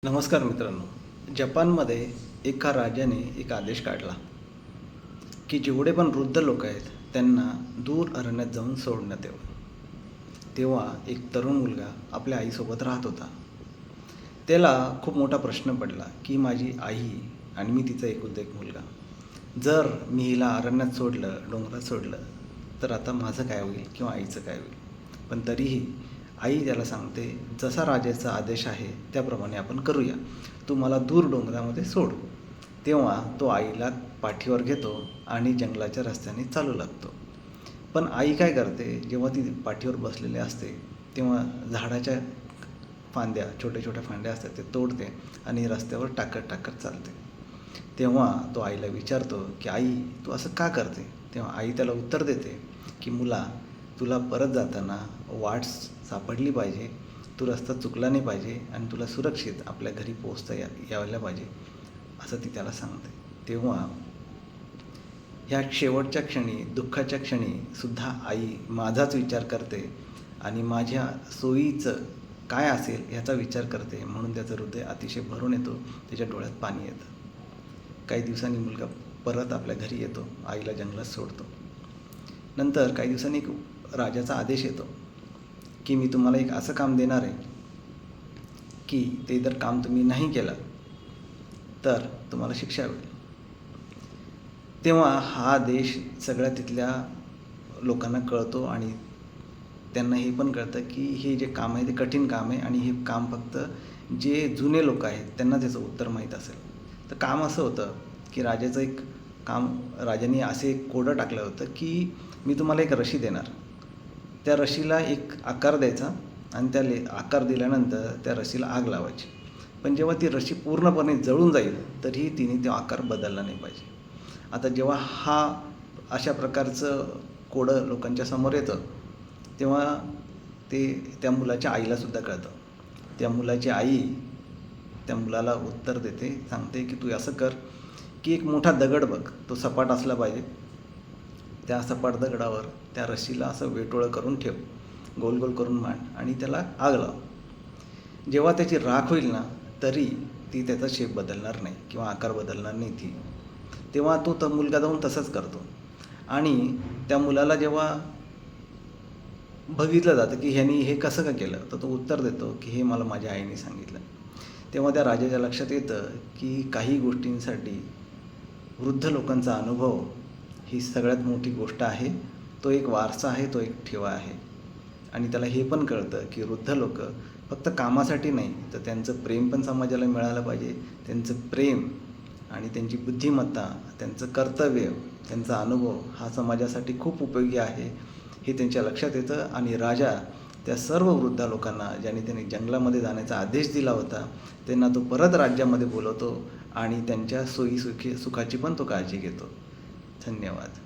नमस्कार मित्रांनो. जपानमध्ये एका राजाने एक आदेश काढला की जेवढे पण वृद्ध लोक आहेत त्यांना दूर अरण्यात जाऊन सोडण्यात यावं. तेव्हा एक तरुण मुलगा आपल्या आईसोबत राहत होता. त्याला खूप मोठा प्रश्न पडला की माझी आई आणि मी तिचा एकुलता एक मुलगा, जर मी हिला अरण्यात सोडलं, डोंगरात सोडलं, तर आता माझं काय होईल किंवा आईचं काय होईल. पण तरीही आई त्याला सांगते, जसा राजाचा आदेश आहे त्याप्रमाणे आपण करूया, तू मला दूर डोंगरामध्ये सोड. तेव्हा तो आईला पाठीवर घेतो आणि जंगलाच्या रस्त्याने चालू लागतो. पण आई काय करते, जेव्हा ती पाठीवर बसलेली असते तेव्हा झाडाच्या फांद्या, छोट्या छोट्या फांद्या असतात, ते तोडते आणि रस्त्यावर टाकत टाकत चालते. तेव्हा तो आईला विचारतो की आई, तू असं का करते. तेव्हा आई त्याला उत्तर देते की मुला, तुला परत जाताना वाट सापडली पाहिजे, तू रस्ता चुकला नाही पाहिजे आणि तुला सुरक्षित आपल्या घरी पोहोचता यायला पाहिजे, असं ती त्याला सांगते. तेव्हा ह्या शेवटच्या क्षणी, दुःखाच्या क्षणी सुद्धा आई माझाच विचार करते आणि माझ्या सोयीचं काय असेल ह्याचा विचार करते, म्हणून त्याचं हृदय अतिशय भरून येतो, त्याच्या डोळ्यात पाणी येतं. काही दिवसांनी मुलगा परत आपल्या घरी येतो, आईला जंगलात सोडतो. नंतर काही दिवसांनी एक राजाचा आदेश येतो की मी तुम्हाला एक असं काम देणार आहे की ते जर काम तुम्ही नाही केलं तर तुम्हाला शिक्षा होईल. तेव्हा हा आदेश सगळ्या तिथल्या लोकांना कळतो आणि त्यांना हे पण कळतं की हे जे काम आहे ते कठीण काम आहे आणि हे काम फक्त जे जुने लोक आहेत त्यांना त्याचं उत्तर माहीत असेल. तर काम असं होतं की राजाचं एक काम, राजाने असे एक कोडं टाकलं होतं की मी तुम्हाला एक रशी देणार, त्या रशीला एक आकार द्यायचा आणि त्या आकार दिल्यानंतर त्या रशीला आग लावायची. पण जेव्हा ती रशी पूर्णपणे जळून जाईल तरीही तिने तो आकार बदलला नाही पाहिजे. आता जेव्हा हा अशा प्रकारचं कोडं लोकांच्या समोर येतं तेव्हा ते त्या मुलाच्या आईलासुद्धा कळतं. त्या मुलाची आई त्या मुलाला उत्तर देते, सांगते की तू असं कर की एक मोठा दगड बघ, तो सपाट असला पाहिजे, त्या सपाट दगडावर त्या रशीला असं वेटोळं करून ठेव, गोल गोल करून मांड आणि त्याला आग लाव. जेव्हा त्याची राख होईल ना तरी ती त्याचा शेप बदलणार नाही किंवा आकार बदलणार नाही ती. तेव्हा तो मुलगा जाऊन तसंच करतो आणि त्या मुलाला जेव्हा बघितलं जातं की ह्यानी हे कसं का केलं, तर तो उत्तर देतो की हे मला माझ्या आईने सांगितलं. तेव्हा त्या राजाच्या लक्षात येतं की काही गोष्टींसाठी वृद्ध लोकांचा अनुभव ही सगळ्यात मोठी गोष्ट आहे, तो एक वारसा आहे, तो एक ठेवा आहे. आणि त्याला हे पण कळतं की वृद्ध लोक फक्त कामासाठी नाही तर त्यांचं प्रेम पण समाजाला मिळालं पाहिजे. त्यांचं प्रेम आणि त्यांची बुद्धिमत्ता, त्यांचं कर्तव्य, त्यांचा अनुभव हा समाजासाठी खूप उपयोगी आहे, हे त्यांच्या लक्षात येतं. आणि राजा त्या सर्व वृद्ध लोकांना, ज्यांनी त्यांनी जंगलामध्ये जाण्याचा आदेश दिला होता, त्यांना तो परत राज्यामध्ये बोलवतो आणि त्यांच्या सुखाची पण तो काळजी घेतो. धन्यवाद.